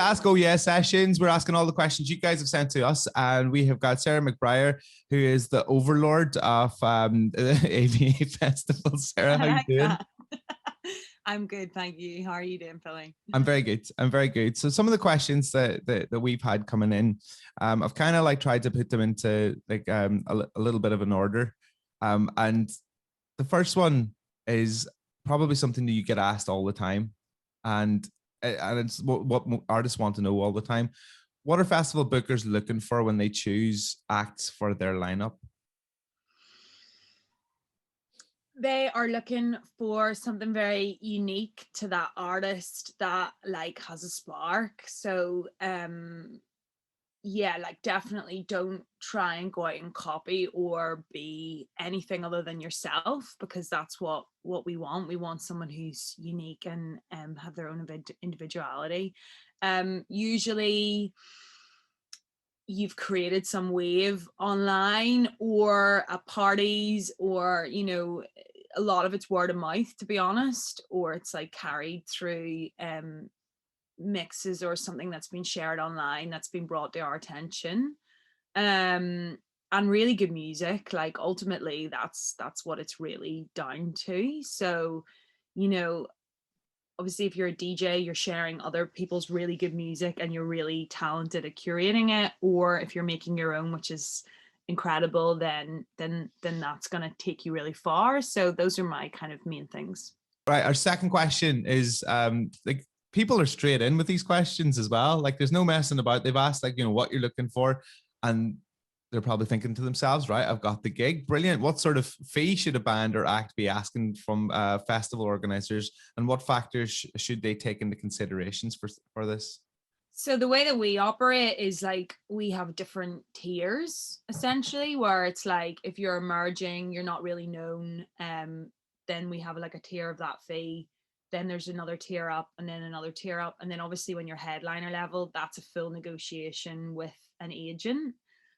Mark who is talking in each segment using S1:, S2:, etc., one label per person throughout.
S1: Ask Oh Yeah sessions. We're asking all the questions you guys have sent to us, and we have got Sarah McBriar, who is the overlord of the AVA Festival. Sarah, how you doing?
S2: I'm good, thank you. How are you doing, Philly?
S1: I'm very good. I'm very good. So some of the questions that we've had coming in, I've kind of like tried to put them into like a little bit of an order. And the first one is probably something that you get asked all the time, and it's what artists want to know all the time. What are festival bookers looking for when they choose acts for their lineup?
S2: They are looking for something very unique to that artist that like has a spark. So yeah, like definitely don't try and go out and copy or be anything other than yourself, because that's what we want. We want someone who's unique and have their own individuality. Usually you've created some wave online or at parties, or a lot of it's word of mouth, to be honest, or it's like carried through mixes or something that's been shared online that's been brought to our attention. And really good music, like ultimately that's what it's really down to. So obviously if you're a DJ, you're sharing other people's really good music and you're really talented at curating it, or if you're making your own, which is incredible, then that's going to take you really far. So those are my kind of main things.
S1: Right. Our second question is like, people are straight in with these questions as well. Like there's no messing about. They've asked like, what you're looking for, and they're probably thinking to themselves, right, I've got the gig. Brilliant. What sort of fee should a band or act be asking from festival organizers, and what factors should they take into considerations for this?
S2: So the way that we operate is like we have different tiers essentially, where it's like if you're emerging, you're not really known, then we have like a tier of that fee. Then there's another tier up, and then another tier up, and then obviously when you're headliner level, that's a full negotiation with an agent.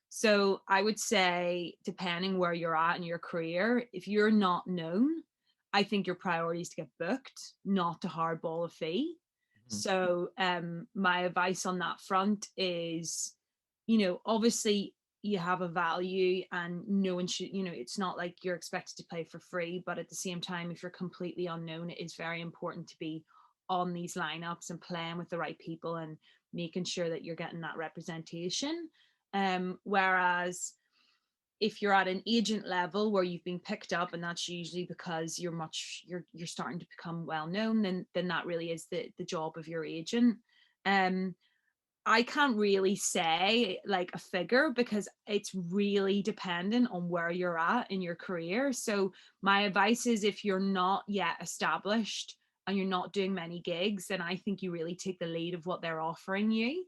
S2: So I would say, depending where you're at in your career, if you're not known, I think your priority is to get booked, not to hardball a fee. So my advice on that front is, obviously you have a value and no one should, it's not like you're expected to play for free, but at the same time, if you're completely unknown, it is very important to be on these lineups and playing with the right people and making sure that you're getting that representation. Whereas if you're at an agent level where you've been picked up, and that's usually because you're starting to become well known, then that really is the job of your agent. I can't really say like a figure, because it's really dependent on where you're at in your career. So my advice is, if you're not yet established and you're not doing many gigs, then I think you really take the lead of what they're offering you.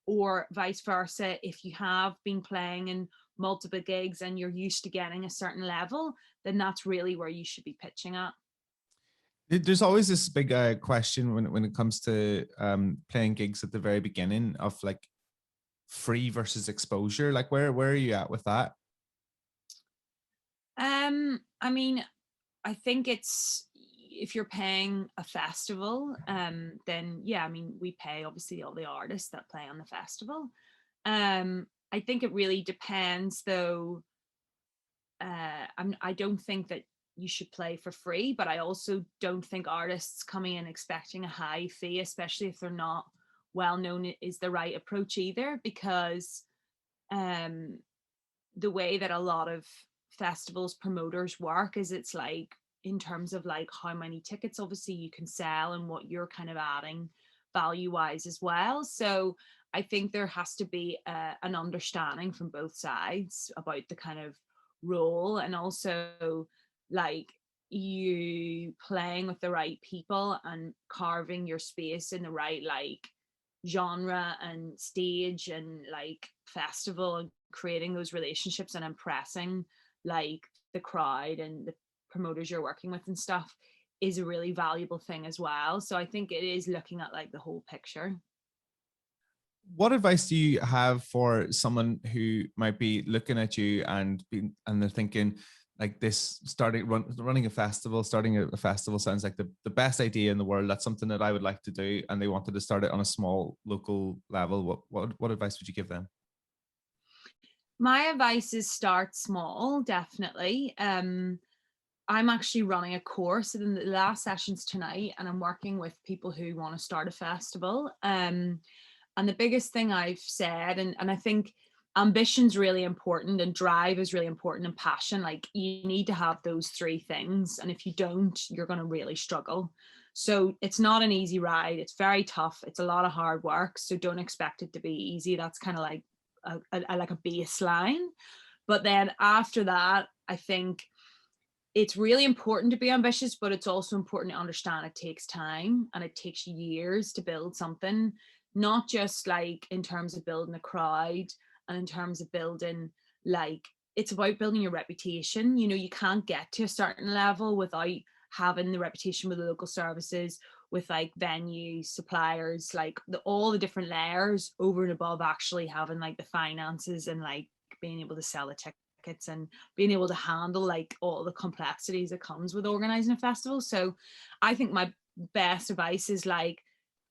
S2: Or vice versa, if you have been playing in multiple gigs and you're used to getting a certain level, then that's really where you should be pitching at.
S1: There's always this big question when it comes to playing gigs at the very beginning of like free versus exposure. Like where are you at with that?
S2: I mean, I think it's, if you're paying a festival, then yeah, I mean, we pay obviously all the artists that play on the festival. I think it really depends though. I don't think that you should play for free, but I also don't think artists coming in expecting a high fee, especially if they're not well known, is the right approach either, because the way that a lot of festivals promoters work is, it's like in terms of like how many tickets obviously you can sell and what you're kind of adding value wise as well. So I think there has to be an understanding from both sides about the kind of role, and also like you playing with the right people and carving your space in the right like genre and stage and like festival, and creating those relationships and impressing like the crowd and the promoters you're working with and stuff is a really valuable thing as well. So I think it is looking at like the whole picture.
S1: What advice do you have for someone who might be looking at you and they're thinking, like this, running a festival, starting a festival sounds like the best idea in the world. That's something that I would like to do, and they wanted to start it on a small local level. What advice would you give them?
S2: My advice is start small, definitely. I'm actually running a course in the last sessions tonight, and I'm working with people who want to start a festival. And the biggest thing I've said, and I think ambition's really important, and drive is really important, and passion. Like, you need to have those three things. And if you don't, you're going to really struggle. So it's not an easy ride. It's very tough. It's a lot of hard work. So don't expect it to be easy. That's kind of like like a baseline. But then after that, I think it's really important to be ambitious, but it's also important to understand it takes time and it takes years to build something, not just like in terms of building a crowd and in terms of building, like, it's about building your reputation. You know, you can't get to a certain level without having the reputation with the local services, with like venues, suppliers, like all the different layers over and above actually having like the finances and like being able to sell the tickets and being able to handle like all the complexities that comes with organizing a festival. So I think my best advice is like,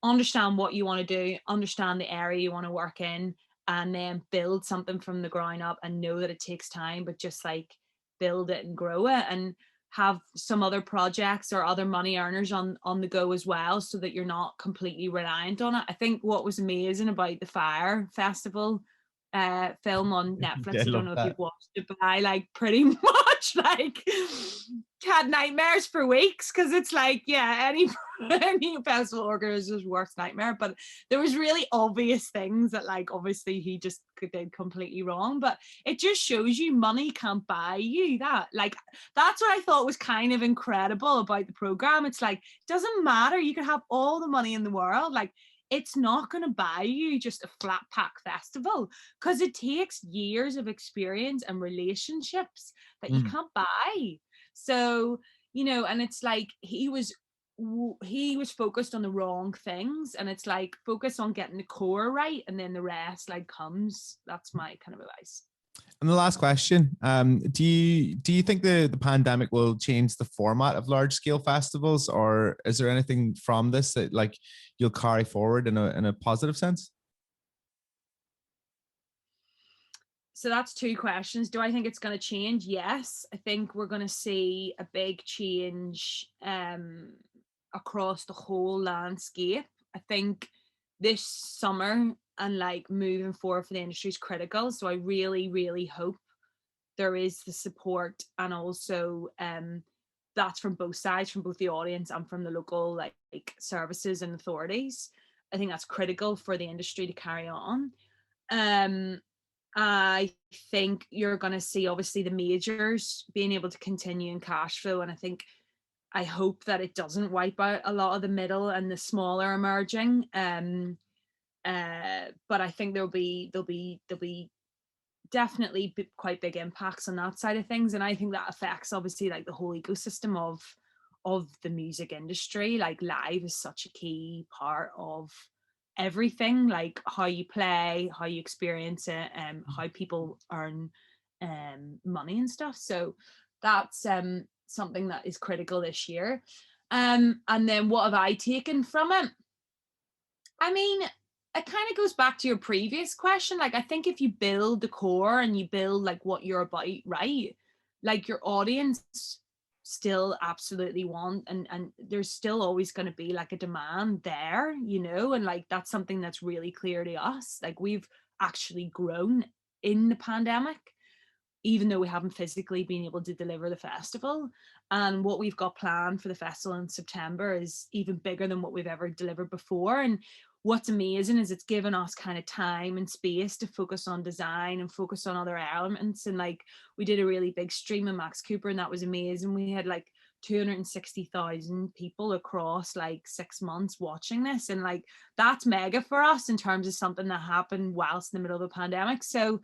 S2: understand what you want to do, understand the area you want to work in, and then build something from the ground up, and know that it takes time, but just like build it and grow it, and have some other projects or other money earners on the go as well, so that you're not completely reliant on it. I think what was amazing about the Fire Festival film on
S1: Yeah, I
S2: Netflix, I don't
S1: love
S2: know if
S1: that.
S2: you've watched it, but I like pretty much like had nightmares for weeks, because it's like, yeah, any festival organizer's worst nightmare. But there was really obvious things that like obviously he just did completely wrong, but it just shows you money can't buy you that. Like, that's what I thought was kind of incredible about the program. It's like, it doesn't matter, you can have all the money in the world, like it's not going to buy you just a flat pack festival, because it takes years of experience and relationships that you
S1: Mm.
S2: can't buy. So, you know, and it's like he was focused on the wrong things, and it's like, focus on getting the core right, and then the rest like comes. That's my kind of advice.
S1: And the last question: do you think the pandemic will change the format of large scale festivals, or is there anything from this that like you'll carry forward in a positive sense?
S2: So that's two questions. Do I think it's going to change? Yes, I think we're going to see a big change across the whole landscape. I think this summer and like moving forward for the industry is critical. So I really, really hope there is the support, and also that's from both sides, from both the audience and from the local like services and authorities. I think that's critical for the industry to carry on. Um, I think you're going to see obviously the majors being able to continue in cash flow, and I hope that it doesn't wipe out a lot of the middle and the smaller emerging. But I think there'll be definitely quite big impacts on that side of things, and I think that affects obviously like the whole ecosystem of the music industry. Like, live is such a key part of everything, like how you play, how you experience it, how people earn money and stuff. So that's something that is critical this year. And then what have I taken from it? I mean, it kind of goes back to your previous question. Like, I think if you build the core and you build like what you're about, right, like your audience still absolutely want, and there's still always going to be like a demand there, you know, and like that's something that's really clear to us. Like, we've actually grown in the pandemic, even though we haven't physically been able to deliver the festival. And what we've got planned for the festival in September is even bigger than what we've ever delivered before. And what's amazing is it's given us kind of time and space to focus on design and focus on other elements. And like, we did a really big stream of Max Cooper, and that was amazing. We had like 260,000 people across like 6 months watching this, and like that's mega for us in terms of something that happened whilst in the middle of a pandemic. So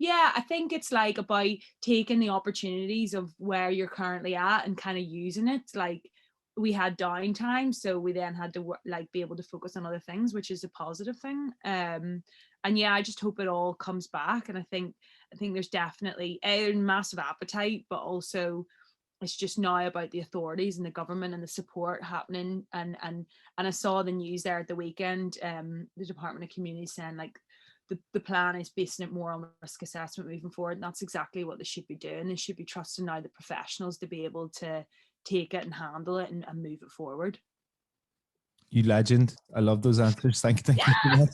S2: yeah, I think it's like about taking the opportunities of where you're currently at and kind of using it. Like, we had downtime, so we then had to like be able to focus on other things, which is a positive thing. And yeah, I just hope it all comes back. And I think I think there's definitely a massive appetite, but also it's just now about the authorities and the government and the support happening. And I saw the news there at the weekend, the Department of Community saying like the plan is basing it more on risk assessment moving forward. And that's exactly what they should be doing. They should be trusting now the professionals to be able to take it and handle it and move it forward.
S1: You legend. I love those answers. Thank you so much.